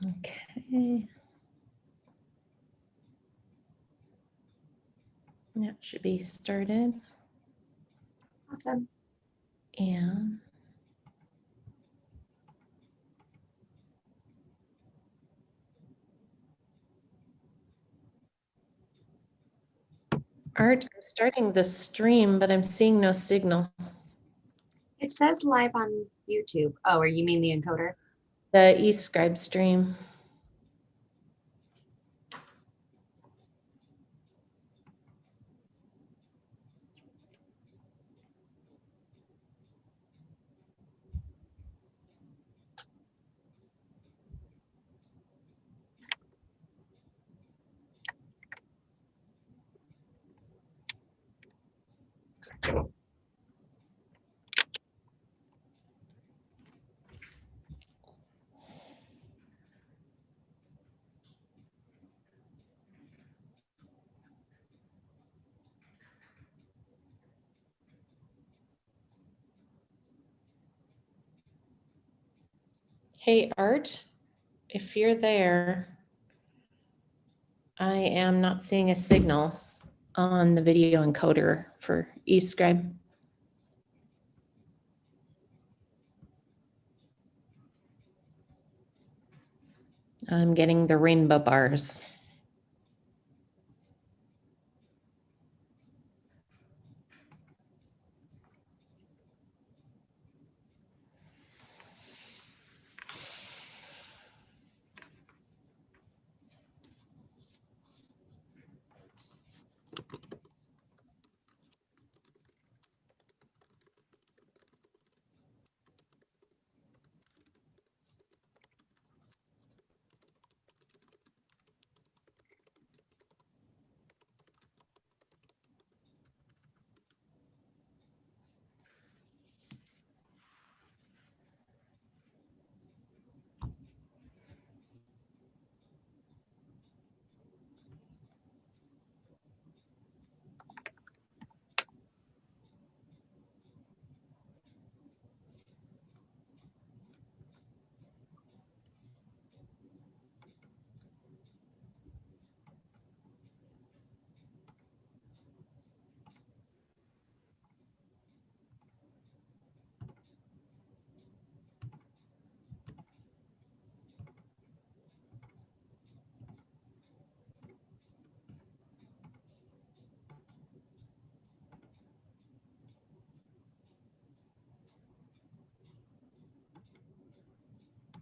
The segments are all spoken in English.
Okay. That should be started. Awesome. And Art, I'm starting the stream, but I'm seeing no signal. It says live on YouTube. Oh, or you mean the encoder? The eScribe stream. Hey, Art, if you're there, I am not seeing a signal on the video encoder for eScribe. I'm getting the rainbow bars.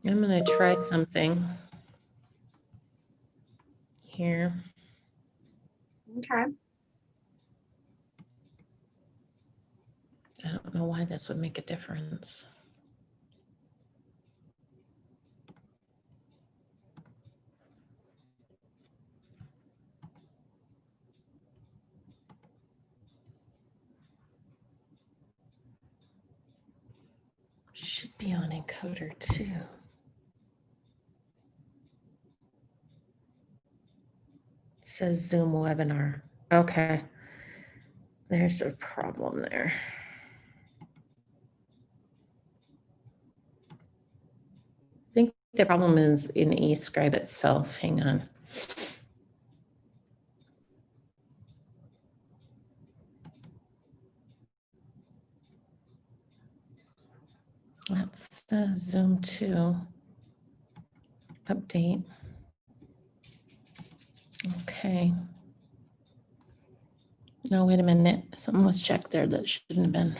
I'm going to try something here. Okay. I don't know why this would make a difference. Should be on encoder too. It says Zoom webinar. Okay. There's a problem there. I think the problem is in eScribe itself. Hang on. That's Zoom 2 update. Okay. No, wait a minute. Something was checked there that shouldn't have been.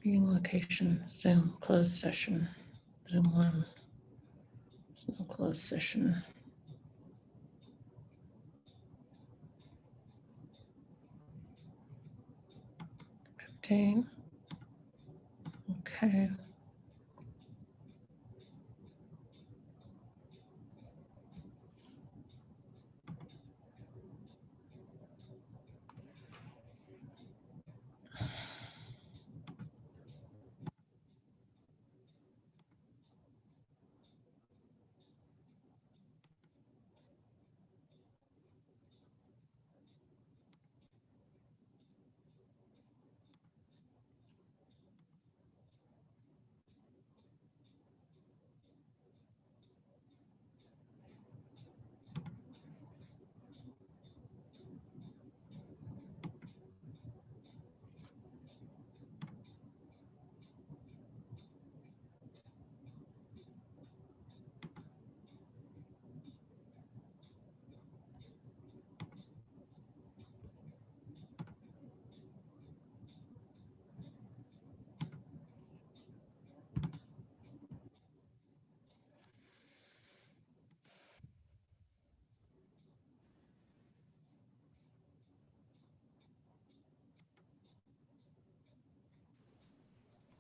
Meeting location, Zoom, closed session, Zoom 1. There's no closed session. Update. Okay.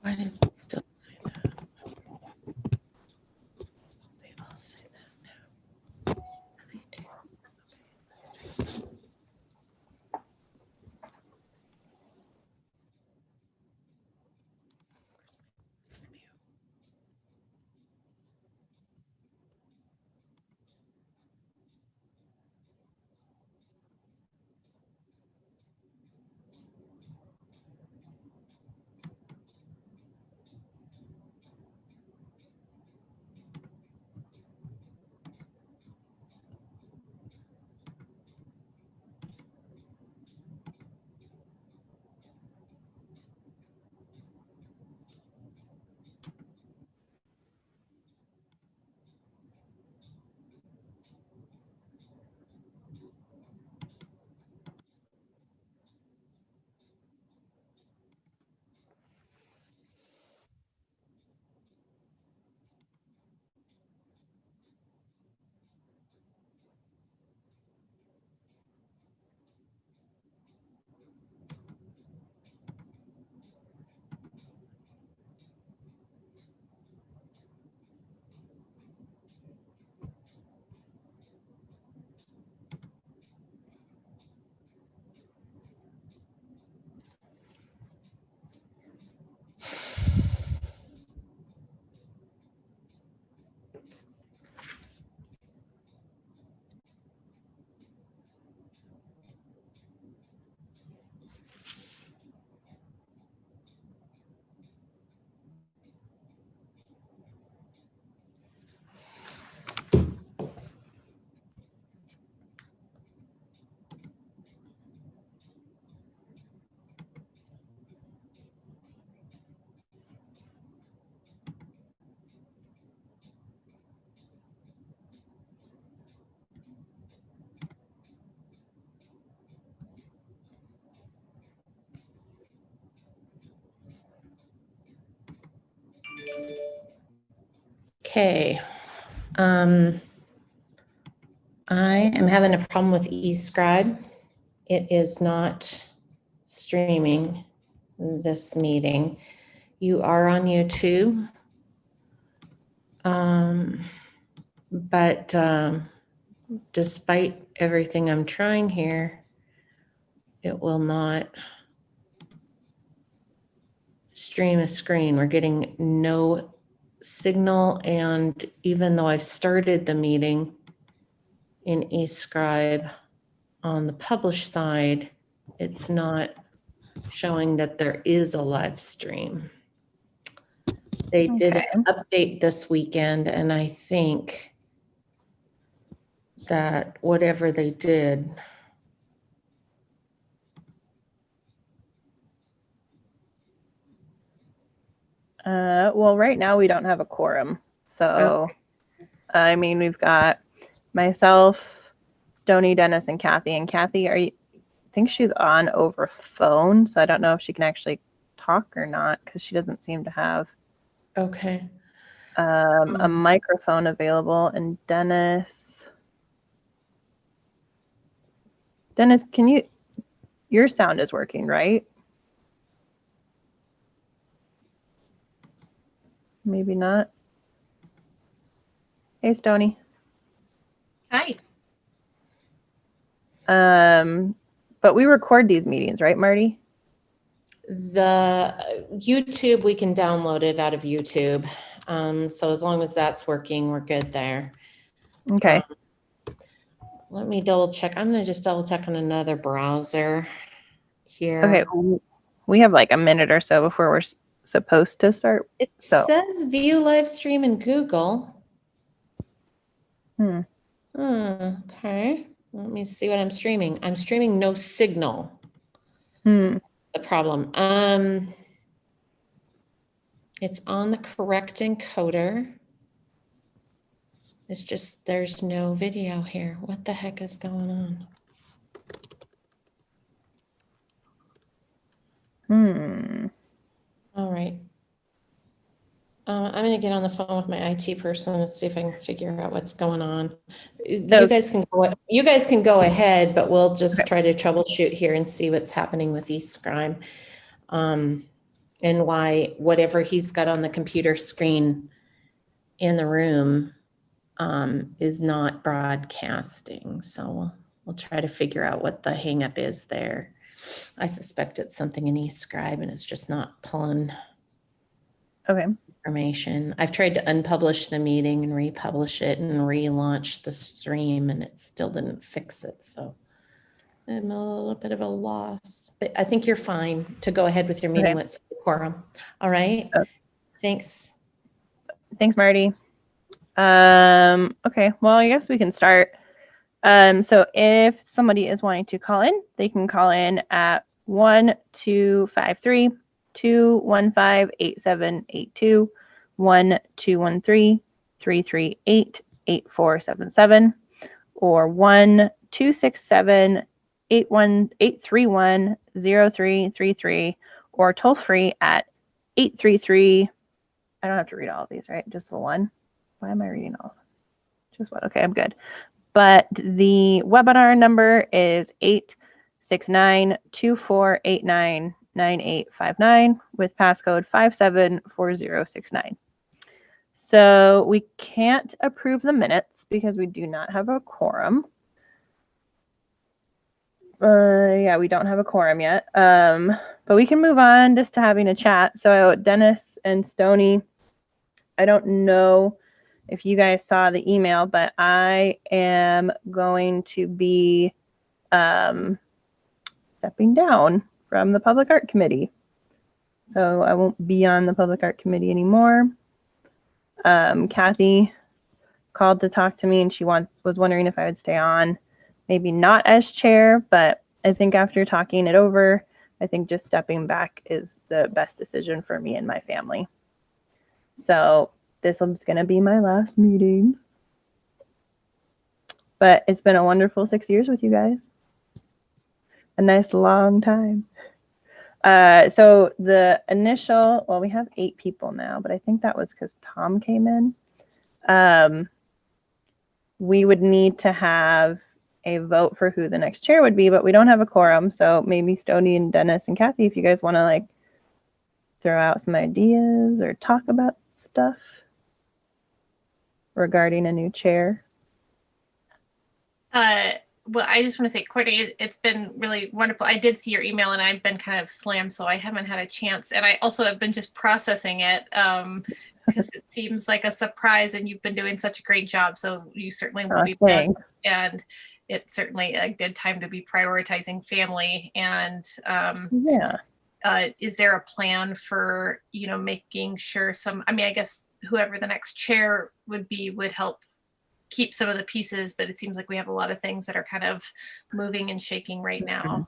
Why does it still say that? They all say that now. Okay. I am having a problem with eScribe. It is not streaming this meeting. You are on YouTube. But despite everything I'm trying here, it will not stream a screen. We're getting no signal. And even though I've started the meeting in eScribe on the publish side, it's not showing that there is a live stream. They did an update this weekend, and I think that whatever they did, well, right now we don't have a quorum. So, I mean, we've got myself, Stony, Dennis, and Kathy. And Kathy, I think she's on over phone. So I don't know if she can actually talk or not because she doesn't seem to have okay. a microphone available. And Dennis, your sound is working, right? Maybe not. Hey, Stony. Hi. But we record these meetings, right, Marty? The YouTube, we can download it out of YouTube. So as long as that's working, we're good there. Okay. Let me double check. I'm going to just double check on another browser here. Okay. We have like a minute or so before we're supposed to start. It says view live stream in Google. Okay. Let me see what I'm streaming. I'm streaming no signal. The problem. It's on the correct encoder. It's just there's no video here. What the heck is going on? All right. I'm going to get on the phone with my IT person and see if I can figure out what's going on. So, you guys can go ahead, but we'll just try to troubleshoot here and see what's happening with eScribe. And and why whatever he's got on the computer screen in the room is not broadcasting. So we'll try to figure out what the hangup is there. I suspect it's something in eScribe and it's just not pulling Okay. information. I've tried to unpublish the meeting and republish it and relaunch the stream, and it still didn't fix it. So I'm a little bit of a loss, but I think you're fine to go ahead with your meeting Okay. with quorum. All right. Okay. Thanks. Thanks, Marty. Okay, well, I guess we can start. So if somebody is wanting to call in, they can call in at 1-253-215-8782, 1-213-338-8477, or 1-267-831-0333, or toll free at 833. I don't have to read all of these, right? Just the one. Why am I reading all of them? Just what? Okay, I'm good. But the webinar number is 869-2489-9859 with passcode 574069. So we can't approve the minutes because we do not have a quorum. Yeah, we don't have a quorum yet. But we can move on just to having a chat. So Dennis and Stony, I don't know if you guys saw the email, but I am going to be stepping down from the Public Art Committee. So I won't be on the Public Art Committee anymore. Kathy called to talk to me, and she was wondering if I would stay on, maybe not as chair, but I think after talking it over, I think just stepping back is the best decision for me and my family. So this is going to be my last meeting. But it's been a wonderful 6 years with you guys. A nice long time. So the initial, well, we have 8 people now, but I think that was because Tom came in. We would need to have a vote for who the next chair would be, but we don't have a quorum. So maybe Stony and Dennis and Kathy, if you guys want to like throw out some ideas or talk about stuff regarding a new chair. Well, I just want to say, Courtney, it's been really wonderful. I did see your email and I've been kind of slammed, so I haven't had a chance. And I also have been just processing it because it seems like a surprise and you've been doing such a great job. So you certainly will be blessed. And it's certainly a good time to be prioritizing family. And is there a plan for, making sure I guess whoever the next chair would be would help keep some of the pieces, but it seems like we have a lot of things that are kind of moving and shaking right now.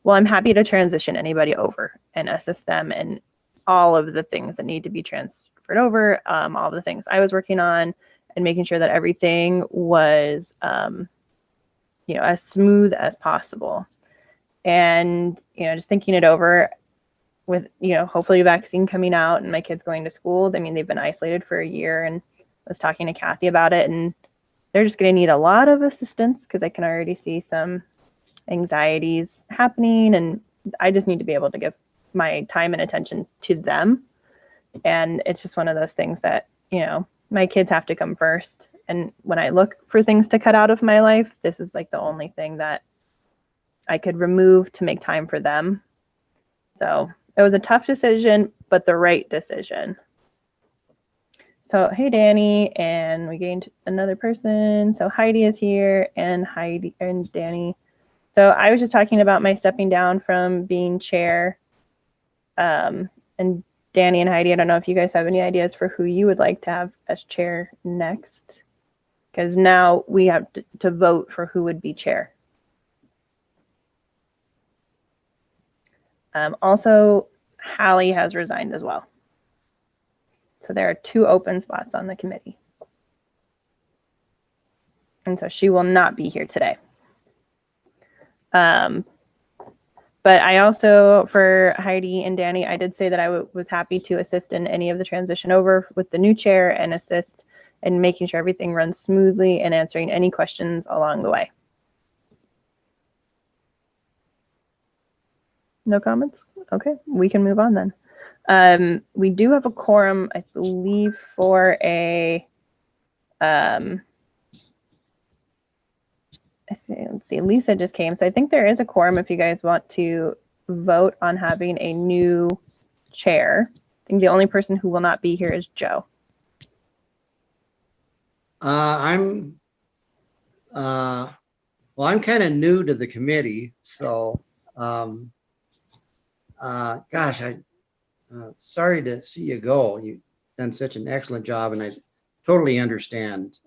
Well, I'm happy to transition anybody over and assist them in all of the things that need to be transferred over, all the things I was working on, and making sure that everything was, as smooth as possible. And, just thinking it over with, hopefully a vaccine coming out and my kids going to school. I mean, they've been isolated for a year, and I was talking to Kathy about it, and they're just going to need a lot of assistance because I can already see some anxieties happening, and I just need to be able to give my time and attention to them. And it's just one of those things that, my kids have to come first. And when I look for things to cut out of my life, this is like the only thing that I could remove to make time for them. So it was a tough decision, but the right decision. So, hey, Danny, and we gained another person. So Heidi is here, and Heidi and Danny. So I was just talking about my stepping down from being chair. And Danny and Heidi, I don't know if you guys have any ideas for who you would like to have as chair next, because now we have to vote for who would be chair. Also, Hallie has resigned as well. So there are 2 open spots on the committee. And so she will not be here today. But I also, for Heidi and Danny, I did say that I was happy to assist in any of the transition over with the new chair and assist in making sure everything runs smoothly and answering any questions along the way. No comments? Okay, we can move on then. We do have a quorum, I believe, for a, let's see, Lisa just came. So I think there is a quorum if you guys want to vote on having a new chair. I think the only person who will not be here is Joe. I'm kind of new to the committee, so gosh, sorry to see you go. You've done such an excellent job, and I totally understand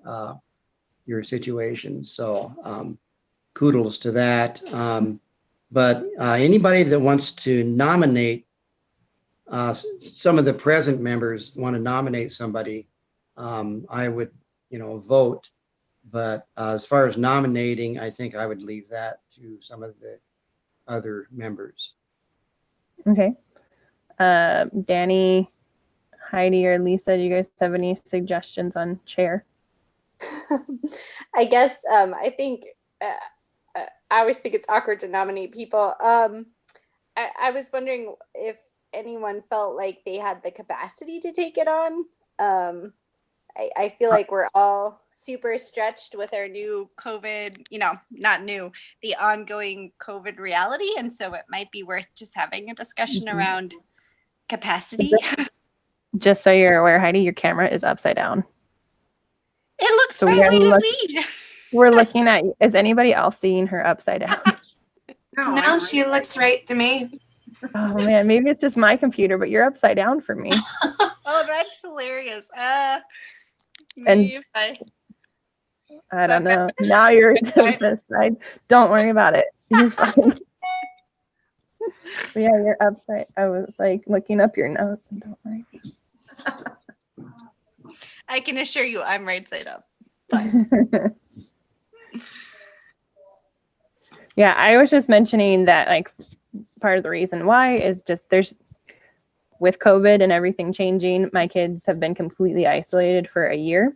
your situation. So kudos to that. But anybody that wants to nominate, some of the present members want to nominate somebody, I would, vote. But as far as nominating, I think I would leave that to some of the other members. Okay. Danny, Heidi, or Lisa, do you guys have any suggestions on chair? I guess I think I always think it's awkward to nominate people. I was wondering if anyone felt like they had the capacity to take it on. I feel like we're all super stretched with our new COVID, not new, the ongoing COVID reality. And so it might be worth just having a discussion around capacity. Just so you're aware, Heidi, your camera is upside down. It looks So right we are way to look- me. We're looking at, is anybody else seeing her upside down? No, she looks right to me. Oh man, maybe it's just my computer, but you're upside down for me. Oh, that's hilarious. And- Maybe if I don't know. Now you're to this side. Don't worry about it. You're fine. But yeah, you're upside. I was like looking up your notes. Don't worry. I can assure you I'm right side up. Yeah, I was just mentioning that like part of the reason why is just with COVID and everything changing, my kids have been completely isolated for a year,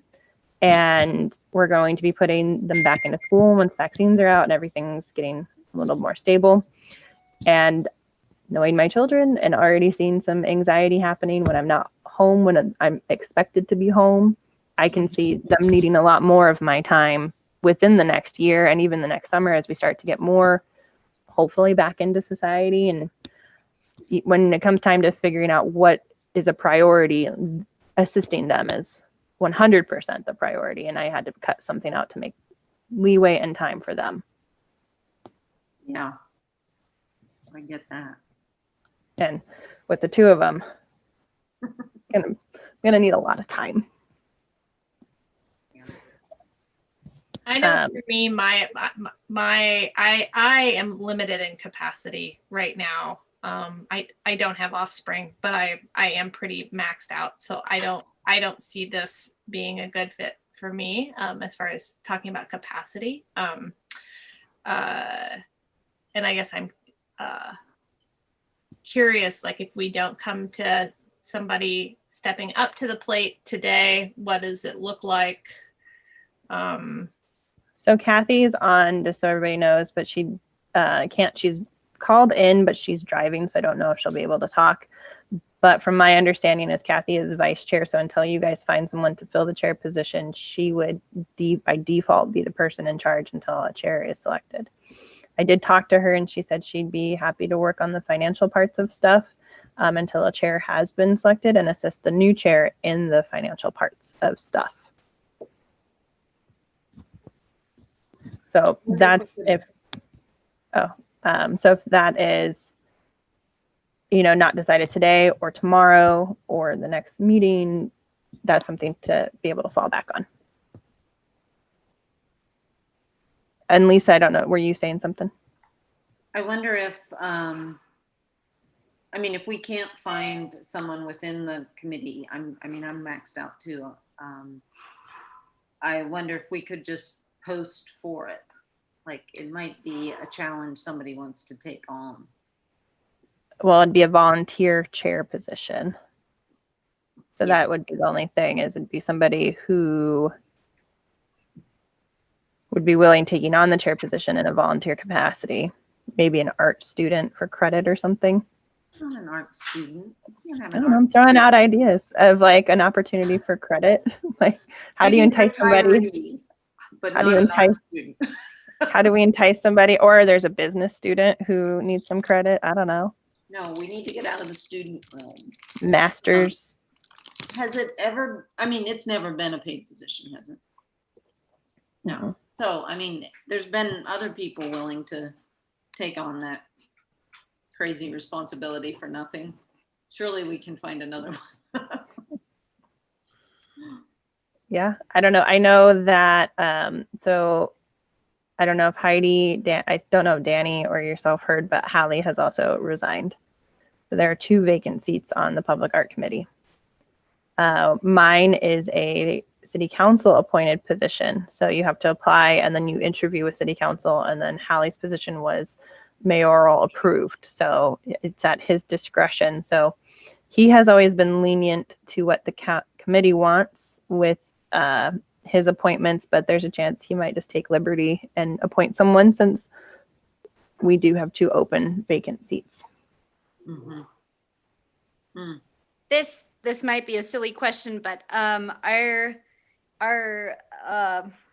and we're going to be putting them back into school once vaccines are out and everything's getting a little more stable. And knowing my children and already seeing some anxiety happening when I'm not home, when I'm expected to be home, I can see them needing a lot more of my time within the next year and even the next summer as we start to get more, hopefully, back into society. And when it comes time to figuring out what is a priority, assisting them is 100% the priority. And I had to cut something out to make leeway and time for them. Yeah, I get that. And with the two of them, I'm gonna need a lot of time. I know for me, I am limited in capacity right now. I don't have offspring, but I am pretty maxed out. So I don't see this being a good fit for me as far as talking about capacity. And I guess I'm curious, like if we don't come to somebody stepping up to the plate today, what does it look like? So Kathy's on, just so everybody knows, but she can't, she's called in, but she's driving, so I don't know if she'll be able to talk. But from my understanding is Kathy is vice chair, so until you guys find someone to fill the chair position, she would by default be the person in charge until a chair is selected. I did talk to her and she said she'd be happy to work on the financial parts of stuff until a chair has been selected and assist the new chair in the financial parts of stuff. So that's if, so if that is, not decided today or tomorrow or the next meeting, that's something to be able to fall back on. And Lisa, I don't know, were you saying something? I wonder if, if we can't find someone within the committee, I'm maxed out too. I wonder if we could just post for it. Like it might be a challenge somebody wants to take on. Well, it'd be a volunteer chair position. So Yeah. that would be the only thing, is it'd be somebody who would be willing taking on the chair position in a volunteer capacity, maybe an art student for credit or something. Not an art student. You can have I an don't know, I'm art throwing out student. ideas of like an opportunity for credit. Like, how do you Maybe a entice somebody? retiree, But How do not you an art entice? student. How do we entice somebody? Or there's a business student who needs some credit. I don't know. No, we need to get out of the student realm. Masters. Has it ever, I mean, it's never been a paid position, has it? No. Mhm. So, I mean, there's been other people willing to take on that crazy responsibility for nothing. Surely we can find another one. Yeah, I don't know. I know that, so I don't know if Heidi, I don't know if Danny or yourself heard, but Hallie has also resigned. So there are 2 vacant seats on the Public Art Committee. Mine is a city council appointed position. So you have to apply and then you interview with city council, and then Hallie's position was mayoral approved. So it's at his discretion. So he has always been lenient to what the committee wants with his appointments, but there's a chance he might just take liberty and appoint someone, since we do have 2 open vacant seats. Mhm. This might be a silly question, but are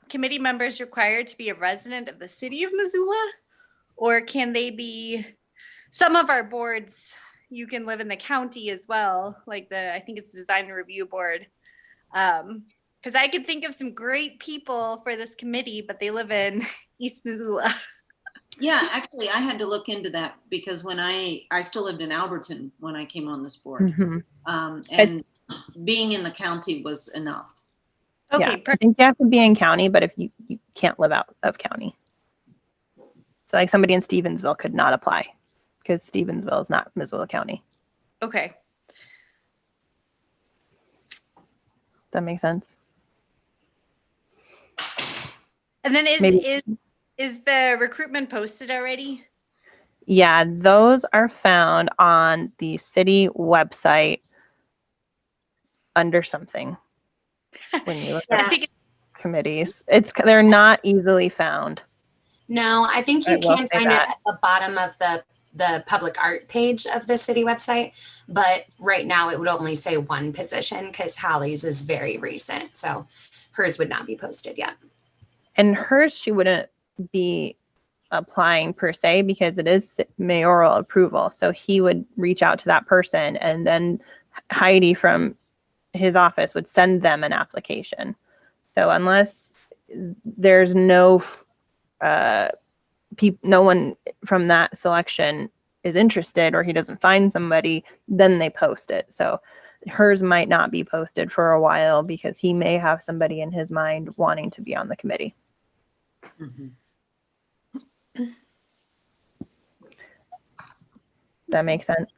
committee members required to be a resident of the city of Missoula, or can they be? Some of our boards, you can live in the county as well, like I think it's the Design and Review Board. Because I could think of some great people for this committee, but they live in East Missoula. Yeah, actually, I had to look into that because when I still lived in Alberton when I came on this board. Mhm. And being in the county was enough. Okay, Yeah, I think you have to be in county, but if you can't live out of county. So like somebody in Stevensville could not apply because Stevensville is not Missoula County. okay. Does that make sense? And then Maybe. is the recruitment posted already? Yeah, those are found on the city website under something. When you look I at think committees, they're not easily found. No, I think you I will can say find it that. at the bottom of the public art page of the city website. But right now it would only say 1 position because Hallie's is very recent. So hers would not be posted yet. And hers, she wouldn't be applying per se because it is mayoral approval. So he would reach out to that person, and then Heidi from his office would send them an application. So unless there's no one from that selection is interested, or he doesn't find somebody, then they post it. So hers might not be posted for a while because he may have somebody in his mind wanting to be on the committee. Mhm. That makes sense.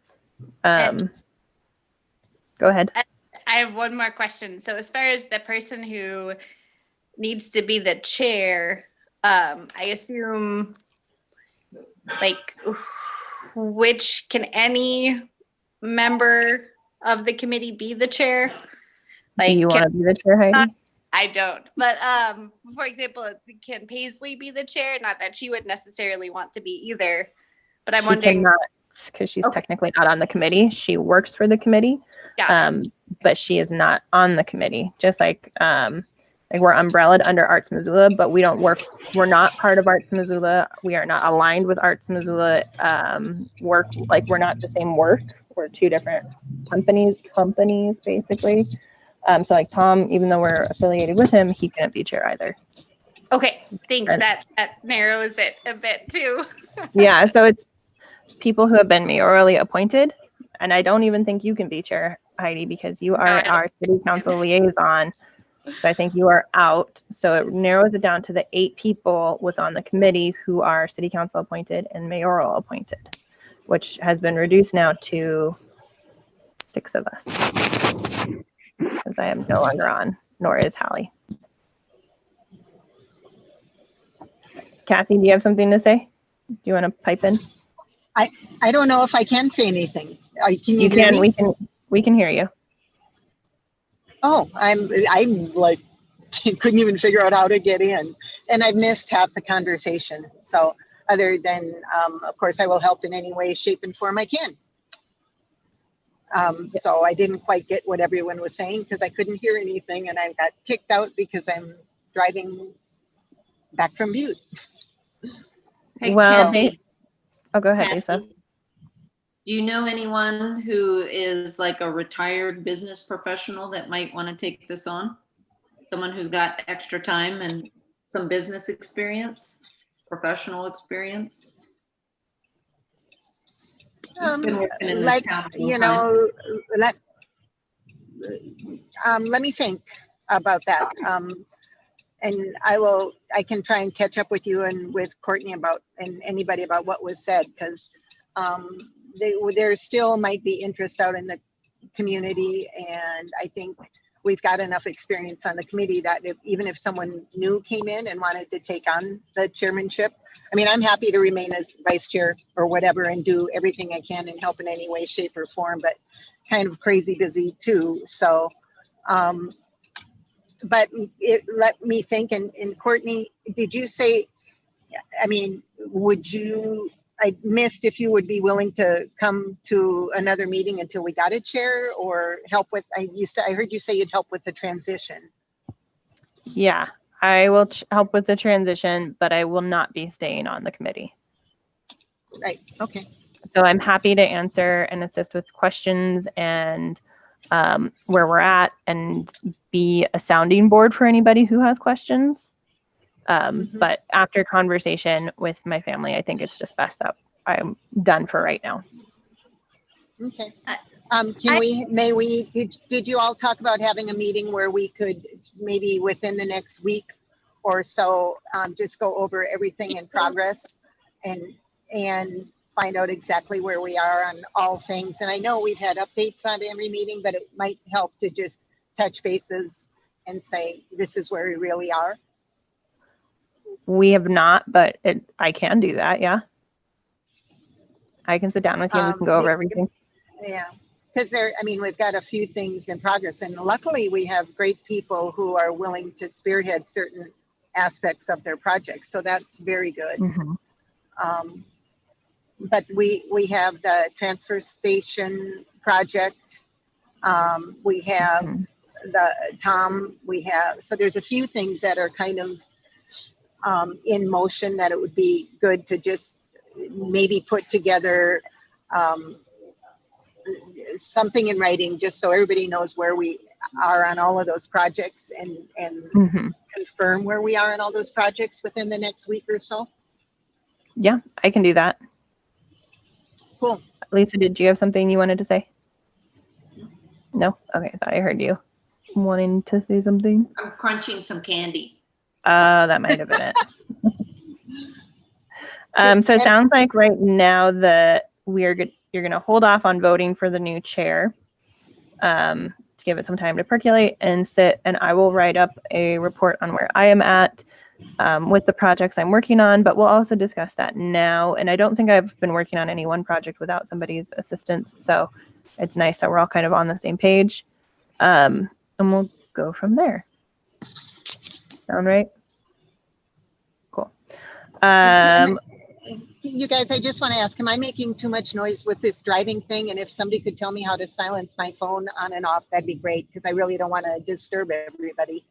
Go ahead. I have one more question. So as far as the person who needs to be the chair, I assume like can any member of the committee be the chair? Do you want to be the chair, Heidi? I don't. But for example, can Paisley be the chair? Not that she would necessarily want to be either. But I'm wondering. Cannot, because she's technically not on the committee. She works for the committee, but she is not on the committee. Just like we're umbrellaed under Arts Missoula, but we don't work. We're not part of Arts Missoula. We are not aligned with Arts Missoula. We're not the same work. We're 2 different companies basically. So like Tom, even though we're affiliated with him, he couldn't be chair either. Okay, thanks. That narrows it a bit too. Yeah, so it's people who have been mayorally appointed, and I don't even think you can be chair, Heidi, because you are our city council liaison. So I think you are out. So it narrows it down to the 8 people on the committee who are city council appointed and mayoral appointed, which has been reduced now to 6 of us. Because I am no longer on, nor is Hallie. Kathy, do you have something to say? Do you want to pipe in? I don't know if I can say anything. Can you hear can. me? We can hear you. Oh, I'm like couldn't even figure out how to get in, and I've missed half the conversation. So other than, of course, I will help in any way, shape, and form I can. So I didn't quite get what everyone was saying because I couldn't hear anything, and I got kicked out because I'm driving back from Butte. Hey, Well, Kathy, oh, go ahead, Lisa. Kathy, do you know anyone who is like a retired business professional that might want to take this on? Someone who's got extra time and some business experience, professional experience? You've been working in this town a long You time. know, let me think about that. And I can try and catch up with you and with Courtney and anybody about what was said, because there still might be interest out in the community. And I think we've got enough experience on the committee that even if someone new came in and wanted to take on the chairmanship, I mean, I'm happy to remain as vice chair or whatever and do everything I can and help in any way, shape, or form, but kind of crazy busy too. So, but let me think. And Courtney, did you say, I mean, I missed if you would be willing to come to another meeting until we got a chair or help with, I heard you say you'd help with the transition. Yeah, I will help with the transition, but I will not be staying on the committee. Right, okay. So I'm happy to answer and assist with questions and where we're at and be a sounding board for anybody who has questions. But after conversation with my family, I think it's just best that I'm done for right now. Okay. Did you all talk about having a meeting where we could maybe within the next week or so, just go over everything in progress and find out exactly where we are on all things? And I know we've had updates on every meeting, but it might help to just touch bases and say, this is where we really are. We have not, but I can do that. Yeah. I can sit down with you and we can go over everything. Yeah. Because we've got a few things in progress, and luckily we have great people who are willing to spearhead certain aspects of their projects. So that's very good. But we have the transfer station project. We have so there's a few things that are kind of in motion that it would be good to just maybe put together something in writing, just so everybody knows where we are on all of those projects and confirm where we are on all those projects within the next week or so. Yeah, I can do that. Cool. Lisa, did you have something you wanted to say? No? Okay, I thought I heard you wanting to say something. I'm crunching some candy. That might have been it. So it sounds like right now that you're going to hold off on voting for the new chair to give it some time to percolate and sit, and I will write up a report on where I am at with the projects I'm working on, but we'll also discuss that now. And I don't think I've been working on any one project without somebody's assistance, so it's nice that we're all kind of on the same page, and we'll go from there. Sound right? Cool. You guys, I just want to ask, am I making too much noise with this driving thing? And if somebody could tell me how to silence my phone on and off, that'd be great, because I really don't want to disturb everybody.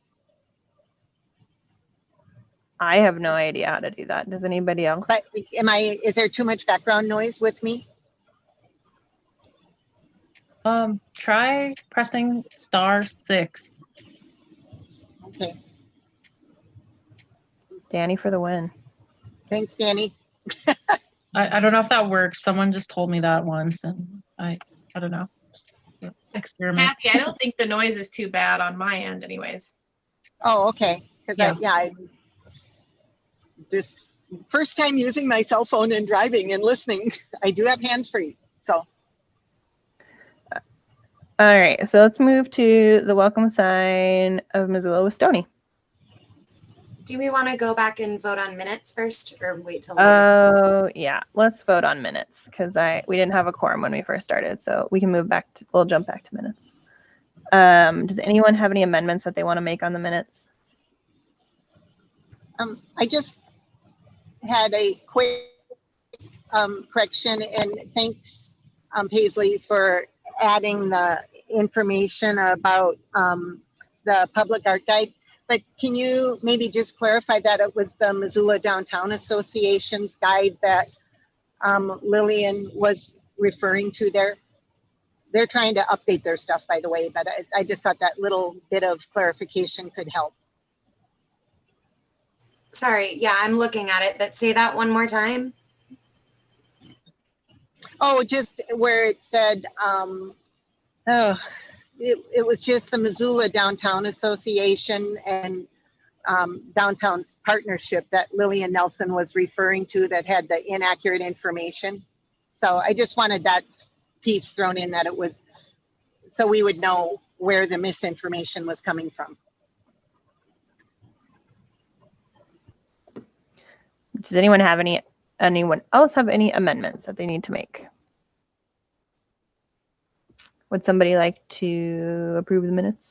I have no idea how to do that. Does anybody else? But is there too much background noise with me? Try pressing *6. Okay. Danny for the win. Thanks, Danny. I don't know if that works. Someone just told me that once, and I don't know. Experiment. Kathy, I don't think the noise is too bad on my end anyways. Oh, okay. Because I just first time using my cell phone and driving and listening. I do have hands-free, so. All right, so let's move to the welcome sign of Missoula with Stony. Do we want to go back and vote on minutes first, or wait till? Oh, yeah. Let's vote on minutes because we didn't have a quorum when we first started, so we can move back. We'll jump back to minutes. Does anyone have any amendments that they want to make on the minutes? I just had a quick correction, and thanks, Paisley, for adding the information about the public art guide. But can you maybe just clarify that it was the Missoula Downtown Association's guide that Lillian was referring to there? They're trying to update their stuff, by the way, but I just thought that little bit of clarification could help. Sorry, yeah, I'm looking at it, but say that one more time. Oh, just where it said, it was just the Missoula Downtown Association and Downtown's partnership that Lillian Nelson was referring to that had the inaccurate information. So I just wanted that piece thrown in, that it was, so we would know where the misinformation was coming from. Does anyone else have any amendments that they need to make? Would somebody like to approve the minutes?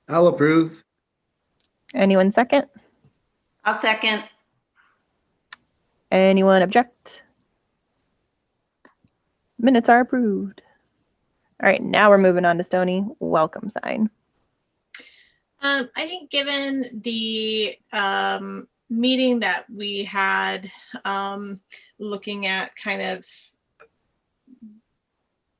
I'll approve. Anyone second? I'll second. Anyone object? Minutes are approved. All right, now we're moving on to Stony. Welcome sign. I think given the meeting that we had, looking at kind of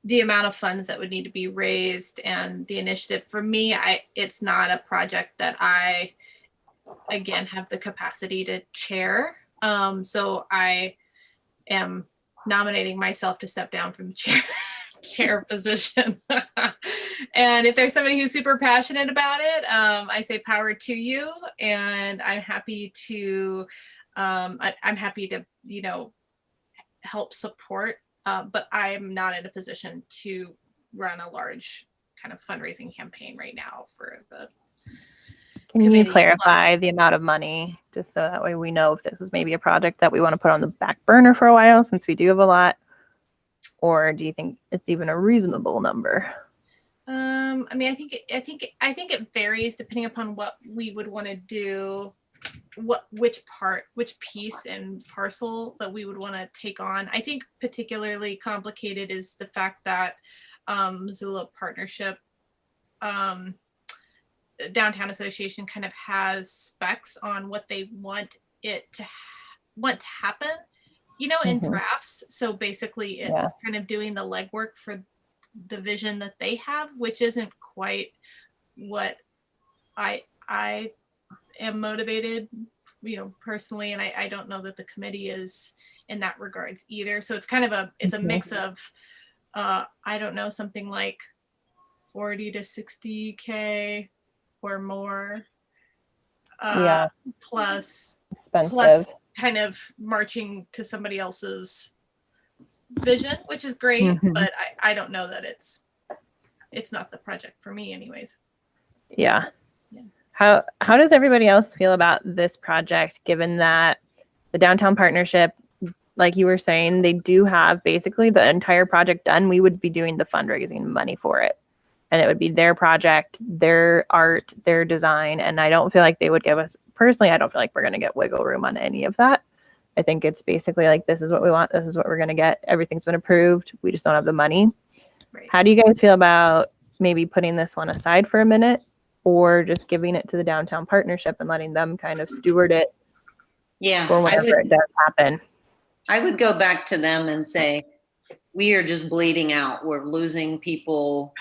the amount of funds that would need to be raised and the initiative, for me, it's not a project that I, again, have the capacity to chair. So I am nominating myself to step down from the chair position. And if there's somebody who's super passionate about it, I say power to you, and I'm happy to I'm happy to, you know, help support, but I'm not in a position to run a large kind of fundraising campaign right now for the Can you committee. clarify the amount of money, just so that way we know if this is maybe a project that we want to put on the back burner for a while, since we do have a lot? Or do you think it's even a reasonable number? I mean, I think it varies depending upon what we would want to do, which piece and parcel that we would want to take on. I think particularly complicated is the fact that Missoula Partnership, Downtown Association, kind of has specs on what they want to happen, you know, in drafts. So basically it's kind of doing the legwork for the vision that they have, which isn't quite what I am motivated, you know, personally. And I don't know that the committee is in that regards either. So it's kind of it's a mix of, I don't know, something like 40 to 60K or more, plus kind of marching to somebody else's vision, which is great, but I don't know that it's not the project for me anyways. Yeah. How does everybody else feel about this project, given that the Downtown Partnership, like you were saying, they do have basically the entire project done? We would be doing the fundraising money for it, and it would be their project, their art, their design, and I don't feel like they would give us, personally, I don't feel like we're going to get wiggle room on any of that. I think it's basically like, this is what we want, this is what we're going to get, everything's been approved, we just don't have the money. Right. How do you guys feel about maybe putting this one aside for a minute, or just giving it to the Downtown Partnership and letting them kind of steward it for whenever it does happen? I would go back to them and say, we are just bleeding out, we're losing people.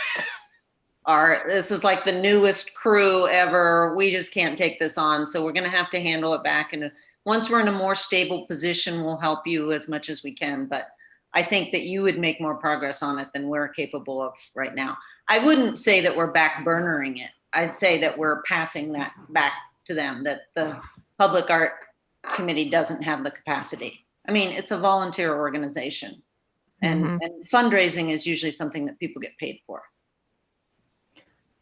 This is like the newest crew ever, we just can't take this on, so we're going to have to handle it back, and once we're in a more stable position, we'll help you as much as we can. But I think that you would make more progress on it than we're capable of right now. I wouldn't say that we're back burnering it. I'd say that we're passing that back to them, that the Public Art Committee doesn't have the capacity. I mean, it's a volunteer organization, and fundraising is usually something that people get paid for.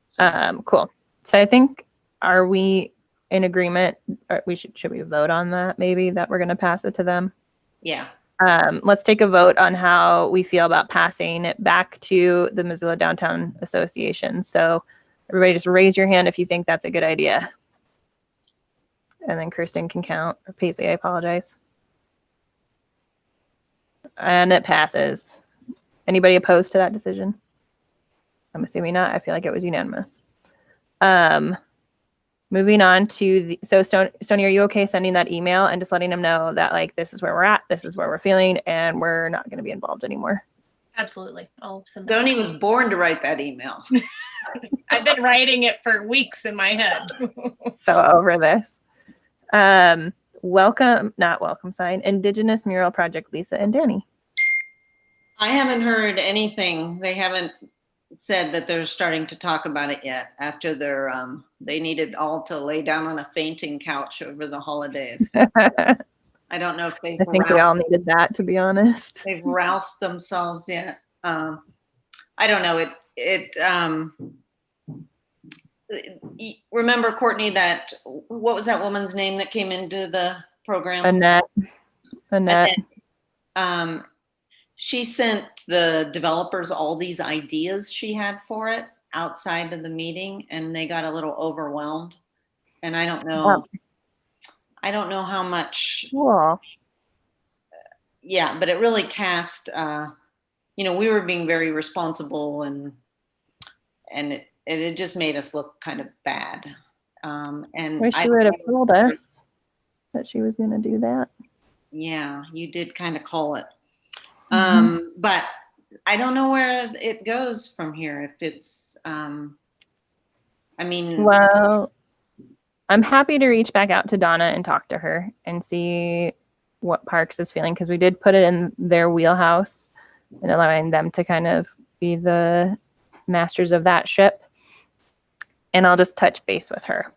So. Cool. So I think, are we in agreement? Should we vote on that, maybe, that we're going to pass it to them? Yeah. Let's take a vote on how we feel about passing it back to the Missoula Downtown Association. So everybody just raise your hand if you think that's a good idea. And then Kirsten can count, or Paisley, I apologize. And it passes. Anybody opposed to that decision? I'm assuming not. I feel like it was unanimous. Moving on to Stony, are you okay sending that email and just letting them know that like this is where we're at, this is where we're feeling, and we're not going to be involved anymore? Absolutely. I'll send that. Stoney was born to write that email. I've been writing it for weeks in my head. So over this. Not welcome sign, Indigenous Mural Project, Lisa and Danny. I haven't heard anything. They haven't said that they're starting to talk about it yet after their they needed all to lay down on a fainting couch over the holidays. I don't know if they've I think we all needed that, to be honest. they've roused themselves yet. I don't know. Remember, Courtney, that what was that woman's name that came into the program? Annette. She sent the developers all these ideas she had for it outside of the meeting, and they got a little overwhelmed. And I don't know. I don't know how much. Cool. Yeah, but it really cast. We were being very responsible, and it just made us look kind of bad. And Wish she would have told us that she was going to do that. Yeah, you did kind of call it. Mm-hmm. But I don't know where it goes from here. If it's, well, I'm happy to reach back out to Donna and talk to her and see what Parks is feeling, because we did put it in their wheelhouse and allowing them to kind of be the masters of that ship. And I'll just touch base with her.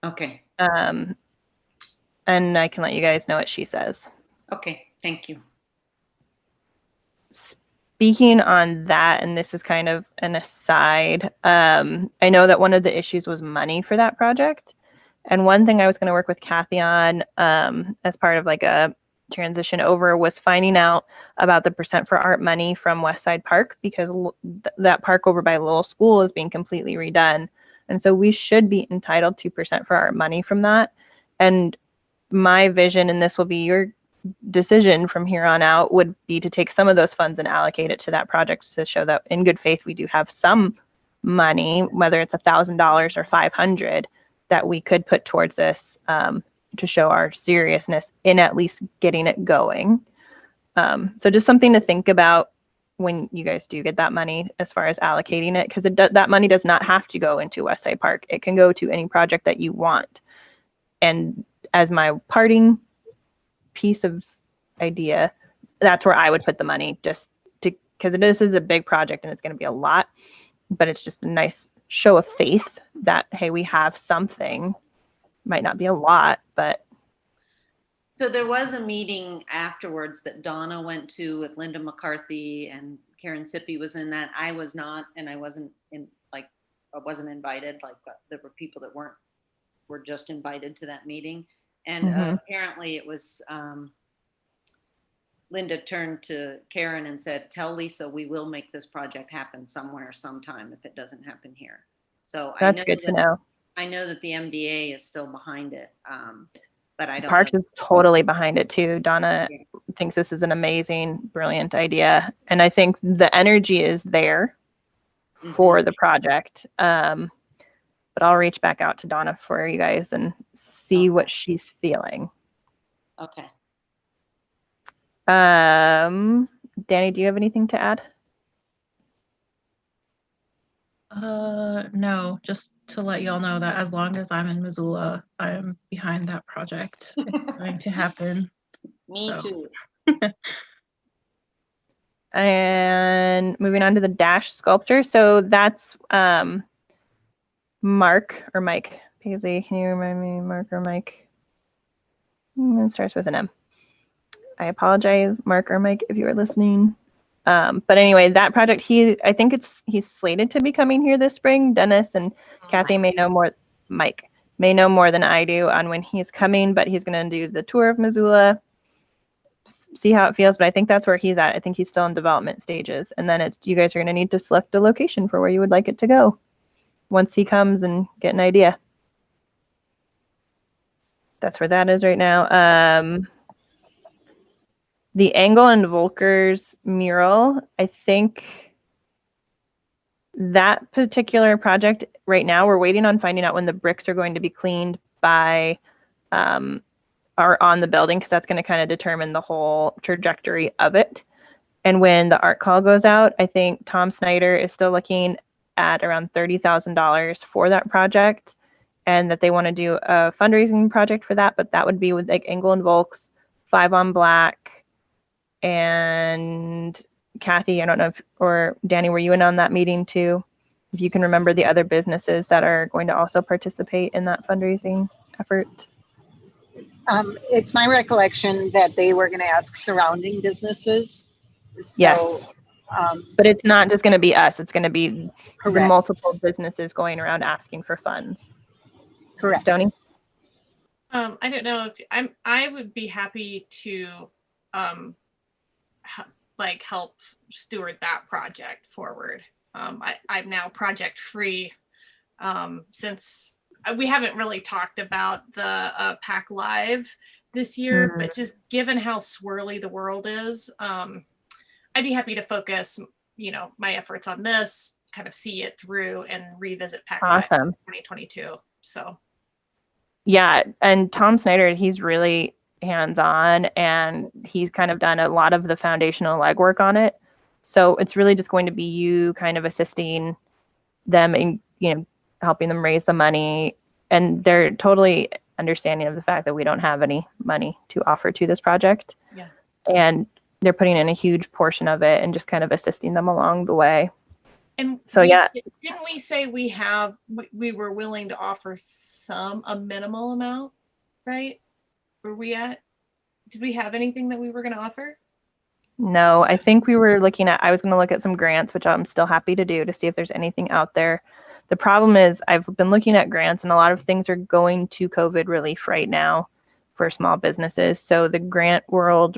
Okay. And I can let you guys know what she says. Okay, thank you. Speaking on that, and this is kind of an aside, I know that one of the issues was money for that project. And one thing I was going to work with Kathy on as part of like a transition over was finding out about the percent for art money from Westside Park, because that park over by Lowell School is being completely redone. And so we should be entitled to percent for art money from that. And my vision, and this will be your decision from here on out, would be to take some of those funds and allocate it to that project to show that in good faith we do have some money, whether it's $1,000 or $500, that we could put towards this to show our seriousness in at least getting it going. So just something to think about when you guys do get that money as far as allocating it, because that money does not have to go into Westside Park. It can go to any project that you want. And as my parting piece of idea, that's where I would put the money, just to, because this is a big project and it's going to be a lot, but it's just a nice show of faith that, hey, we have something. Might not be a lot, but. So there was a meeting afterwards that Donna went to with Linda McCarthy, and Karen Sippy was in that. I was not, and I wasn't invited. Like there were people that were just invited to that meeting. And apparently it was, Linda turned to Karen and said, tell Lisa we will make this project happen somewhere, sometime, if it doesn't happen here. So that's good to know. I know that the MDA is still behind it, but I don't Parks know. is totally behind it too. Donna thinks this is an amazing, brilliant idea. And I think the energy is there for the project. But I'll reach back out to Donna for you guys and see what she's feeling. Okay. Danny, do you have anything to add? No, just to let y'all know that as long as I'm in Missoula, I am behind that project. It's going to happen. Me too. And moving on to the Dash sculpture. So that's Mark or Mike Paisley. Can you remind me, Mark or Mike? It starts with an M. I apologize, Mark or Mike, if you are listening. But anyway, that project, I think he's slated to be coming here this spring. Dennis and Kathy may know more. Mike may know more than I do on when he's coming, but he's going to do the tour of Missoula, see how it feels. But I think that's where he's at. I think he's still in development stages. And then you guys are going to need to select a location for where you would like it to go once he comes and get an idea. That's where that is right now. The Engel and Volkers mural, I think that particular project right now, we're waiting on finding out when the bricks are going to be cleaned by are on the building, because that's going to kind of determine the whole trajectory of it. And when the art call goes out, I think Tom Snyder is still looking at around $30,000 for that project, and that they want to do a fundraising project for that. But that would be with like Engel and Volks, 5 on Black, and Kathy, I don't know if, or Danny, were you in on that meeting too? If you can remember the other businesses that are going to also participate in that fundraising effort. It's my recollection that they were going to ask surrounding businesses. Yes. So, But it's not just going to be us. It's going to be the correct. multiple businesses going around asking for funds. Correct. Stoney? I don't know if I would be happy to help steward that project forward. I'm now project free since we haven't really talked about the PAC Live this year, but just given how swirly the world is, I'd be happy to focus, my efforts on this, kind of see it through and revisit PAC Live in 2022. So. Yeah, and Tom Snyder, he's really hands-on, and he's kind of done a lot of the foundational legwork on it. So it's really just going to be you kind of assisting them in, helping them raise the money. And they're totally understanding of the fact that we don't have any money to offer to this project. Yeah. And they're putting in a huge portion of it and just kind of assisting them along the way. And so, didn't we say we were willing to offer a minimal amount, right? Did we have anything that we were going to offer? No, I think I was going to look at some grants, which I'm still happy to do, to see if there's anything out there. The problem is I've been looking at grants, and a lot of things are going to COVID relief right now for small businesses. So the grant world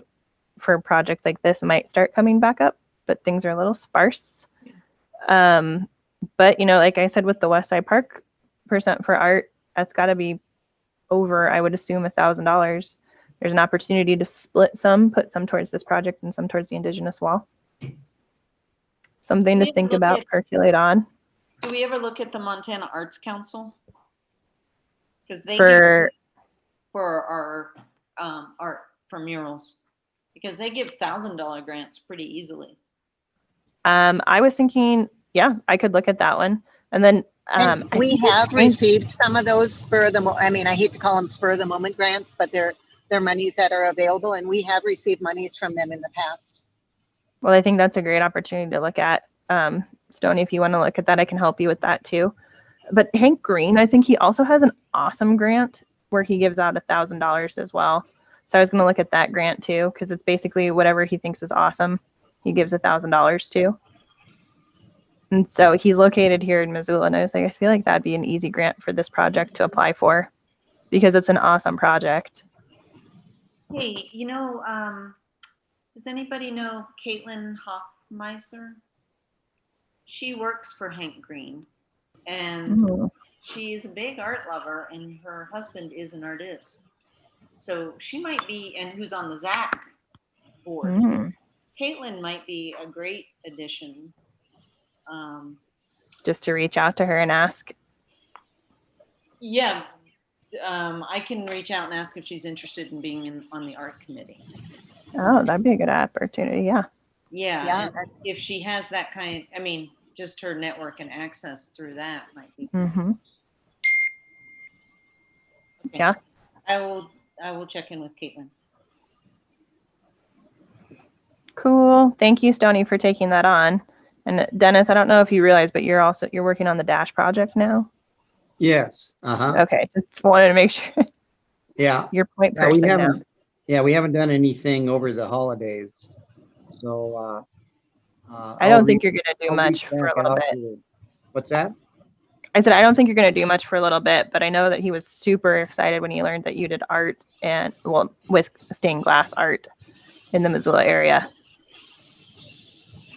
for projects like this might start coming back up, but things are a little sparse. But like I said, with the West Side Park percent for art, that's got to be over, I would assume, $1,000. There's an opportunity to split some, put some towards this project and some towards the Indigenous Wall. Something to think about, percolate on. Do we ever look at the Montana Arts Council? Because they for our art for murals, because they give $1,000 grants pretty easily. I was thinking, yeah, I could look at that one. And then we have received some of those spur of the I hate to call them spur of the moment grants, but they're monies that are available, and we have received monies from them in the past. Well, I think that's a great opportunity to look at. Stoney, if you want to look at that, I can help you with that too. But Hank Green, I think he also has an awesome grant where he gives out $1,000 as well. So I was going to look at that grant too, because it's basically whatever he thinks is awesome, he gives $1,000 to. And so he's located here in Missoula, and I was like, I feel like that'd be an easy grant for this project to apply for, because it's an awesome project. Hey, does anybody know Caitlin Hoffmeiser? She works for Hank Green, and she's a big art lover, and her husband is an artist. So she might be, and who's on the ZAC board. Caitlin might be a great addition. Just to reach out to her and ask. Yeah, I can reach out and ask if she's interested in being on the art committee. Oh, that'd be a good opportunity. Yeah. Yeah. If she has that kind, just her network and access through that might be. Okay. Yeah. I will check in with Caitlin. Cool. Thank you, Stoney, for taking that on. And Dennis, I don't know if you realize, but you're working on the DASH project now. Yes. Okay. Just wanted to make sure. Yeah. Your point person now. Yeah, we haven't done anything over the holidays. So I don't think you're going to do much for a little bit. What's that? I said, I don't think you're going to do much for a little bit, but I know that he was super excited when he learned that you did art with stained glass art in the Missoula area.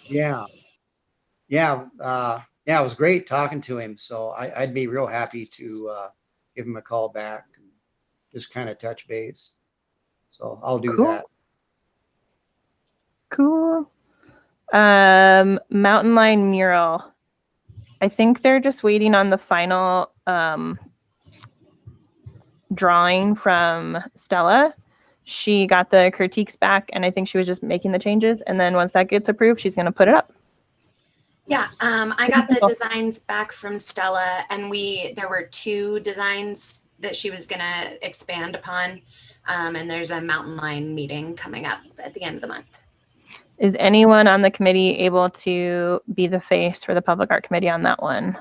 Yeah. It was great talking to him. So I'd be real happy to give him a call back and just kind of touch base. So I'll do that. Cool. Mountain Line mural. I think they're just waiting on the final drawing from Stella. She got the critiques back, and I think she was just making the changes. And then once that gets approved, she's going to put it up. Yeah, I got the designs back from Stella, and there were 2 designs that she was gonna expand upon. And there's a Mountain Line meeting coming up at the end of the month. Is anyone on the committee able to be the face for the Public Art Committee on that one?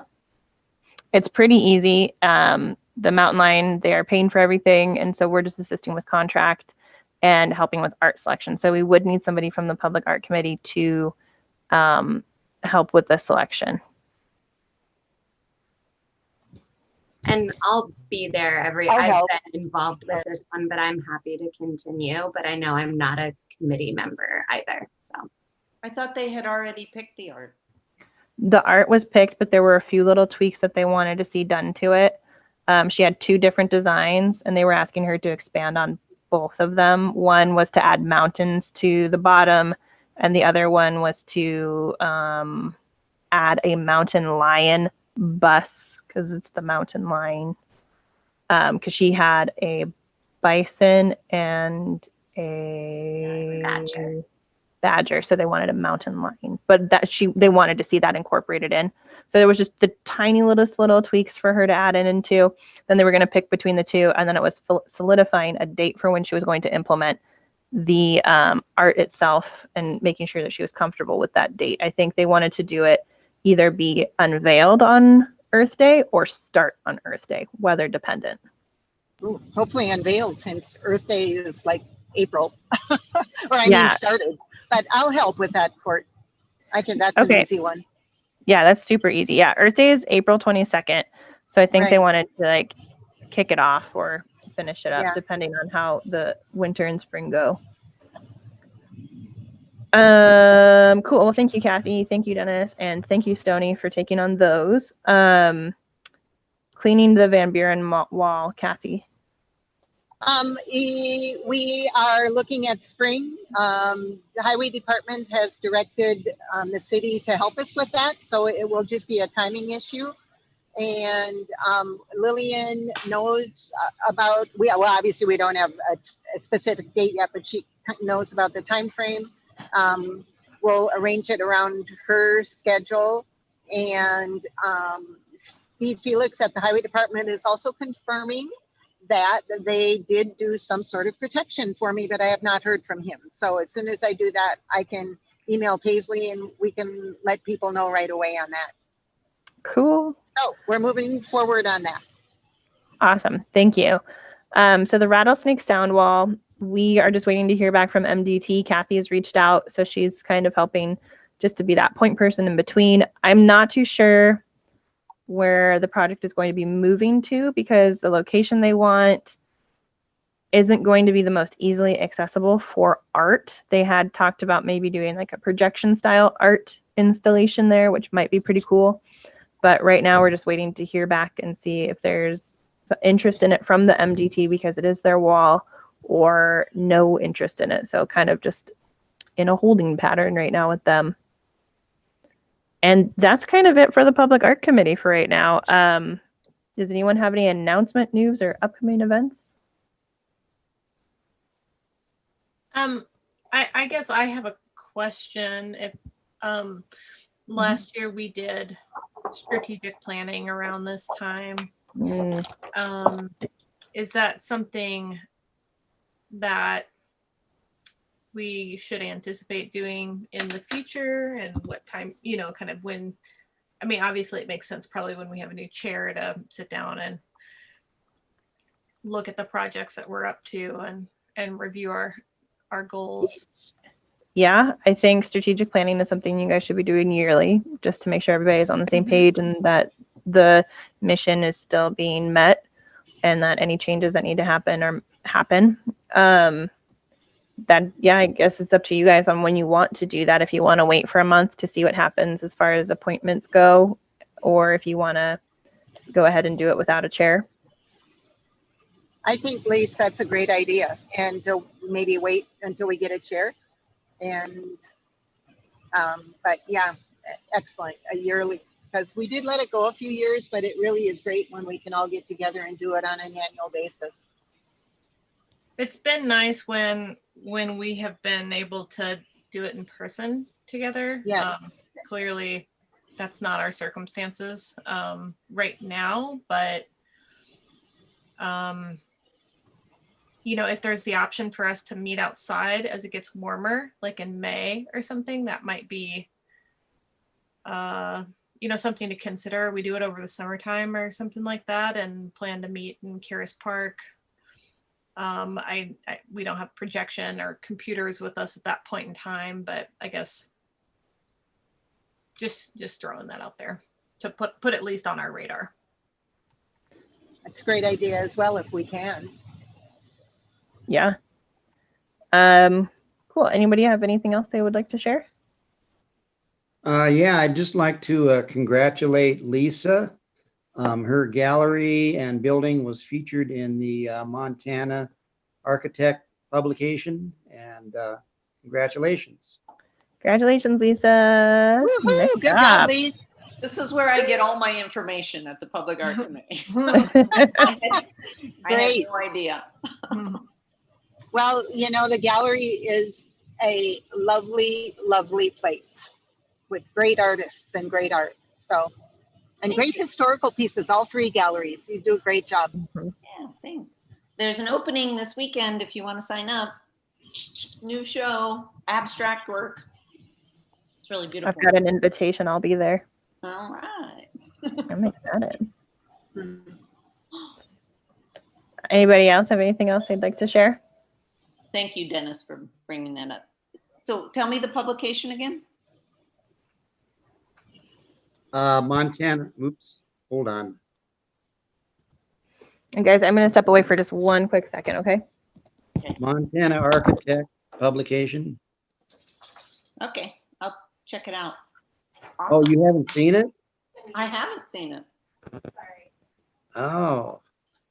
It's pretty easy. The Mountain Line, they are paying for everything, and so we're just assisting with contract and helping with art selection. So we would need somebody from the Public Art Committee to help with the selection. And I'll be there I'll I've help. been involved with this one, but I'm happy to continue. But I know I'm not a committee member either. So I thought they had already picked the art. The art was picked, but there were a few little tweaks that they wanted to see done to it. She had 2 different designs, and they were asking her to expand on both of them. One was to add mountains to the bottom, and the other one was to add a mountain lion bus, because it's the mountain lion. Because she had a bison and a badger, so they wanted a mountain lion, but they wanted to see that incorporated in. So there was just the tiny little tweaks for her to add into. Then they were going to pick between the 2, and then it was solidifying a date for when she was going to implement the art itself and making sure that she was comfortable with that date. I think they wanted to do it either be unveiled on Earth Day or start on Earth Day, weather dependent. Ooh, hopefully unveiled, since Earth Day is like April, or I mean started. But I'll help with that, Court. That's an easy one. Yeah, that's super easy. Yeah, Earth Day is April 22nd. So I think they wanted to like kick it off or finish it up, depending on how the winter and spring go. Cool. Well, thank you, Kathy. Thank you, Dennis. And thank you, Stony, for taking on those. Cleaning the Van Buren wall, Kathy. We are looking at spring. The Highway Department has directed the city to help us with that, so it will just be a timing issue. And Lillian knows about, obviously we don't have a specific date yet, but she knows about the time frame. We'll arrange it around her schedule. And Steve Felix at the Highway Department is also confirming that they did do some sort of protection for me, but I have not heard from him. So as soon as I do that, I can email Paisley and we can let people know right away on that. Cool. So we're moving forward on that. Awesome. Thank you. So the Rattlesnake Sound Wall, we are just waiting to hear back from MDT. Kathy has reached out, so she's kind of helping just to be that point person in between. I'm not too sure where the project is going to be moving to, because the location they want isn't going to be the most easily accessible for art. They had talked about maybe doing like a projection style art installation there, which might be pretty cool. But right now we're just waiting to hear back and see if there's interest in it from the MDT, because it is their wall, or no interest in it. So kind of just in a holding pattern right now with them. And that's kind of it for the Public Art Committee for right now. Does anyone have any announcement, news, or upcoming events? I guess I have a question. If last year we did strategic planning around this time, is that something that we should anticipate doing in the future, and what time, kind of when? I mean, obviously it makes sense probably when we have a new chair to sit down and look at the projects that we're up to and review our goals. Yeah, I think strategic planning is something you guys should be doing yearly, just to make sure everybody is on the same page and that the mission is still being met, and that any changes that need to happen happen. I guess it's up to you guys on when you want to do that. If you want to wait for a month to see what happens as far as appointments go, or if you want to go ahead and do it without a chair. I think, Lise, that's a great idea. And to maybe wait until we get a chair. And, but yeah, excellent, a yearly, because we did let it go a few years, but it really is great when we can all get together and do it on an annual basis. It's been nice when we have been able to do it in person together. Yes. Clearly, that's not our circumstances right now, but you know, if there's the option for us to meet outside as it gets warmer, like in May or something, that might be you know, something to consider. We do it over the summertime or something like that, and plan to meet in Curis Park. We don't have projection or computers with us at that point in time, but I guess just throwing that out there to put at least on our radar. It's a great idea as well if we can. Yeah. Cool. Anybody have anything else they would like to share? Yeah, I'd just like to congratulate Lisa. Her gallery and building was featured in the Montana Architect publication, and congratulations. Congratulations, Lisa. Woohoo, Nice good job, Lisa. This is where I get all my information at the Public Art Committee. I had no idea. Well, you know, the gallery is a lovely, lovely place with great artists and great art. So, and great historical pieces, all three galleries. You do a great job. Yeah, thanks. There's an opening this weekend if you want to sign up. New show, abstract work. It's really beautiful. I've got an invitation. I'll be there. All right. I'm excited. Anybody else have anything else they'd like to share? Thank you, Dennis, for bringing that up. So tell me the publication again. Montana, oops, hold on. And guys, I'm going to step away for just one quick second, okay? Montana Architect publication. Okay, I'll check it out. Oh, Awesome. you haven't seen it? I haven't seen it. Oh,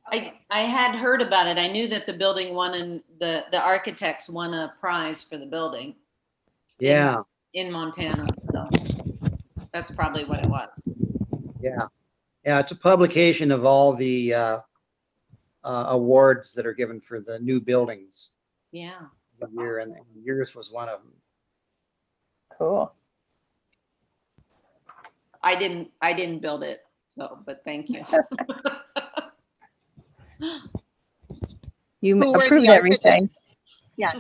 I had heard about it. I knew that the building won and the architects won a prize for the building yeah, in Montana. So that's probably what it was. yeah. Yeah, it's a publication of all the awards that are given for the new buildings Yeah. of the year, and yours was one of them. Cool. I didn't build it, so but thank you. You Who were the approved everything. architects? Yeah.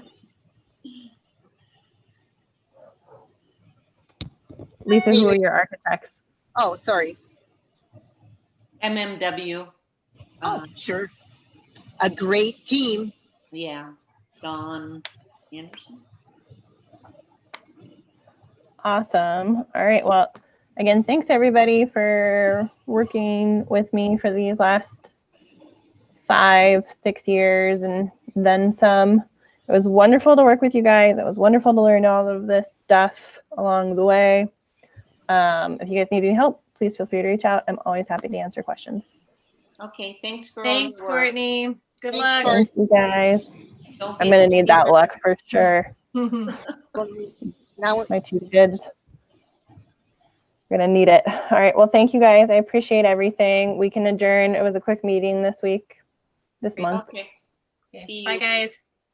Lisa, who are your architects? Oh, sorry. MMW. Oh, sure. A great team. Yeah. Don Anderson. Awesome. All right. Well, again, thanks everybody for working with me for these last 5-6 years and then some. It was wonderful to work with you guys. It was wonderful to learn all of this stuff along the way. If you guys need any help, please feel free to reach out. I'm always happy to answer questions. Okay, thanks for Thanks, all your work. Courtney. Good Thanks, luck. Thank you guys. Don't I'm be going to need that stingy. luck for sure. Now, My 2 kids. We're going to need it. All right. Well, thank you guys. I appreciate everything. We can adjourn. It was a quick meeting this month. Okay. Okay. See Bye, you. guys.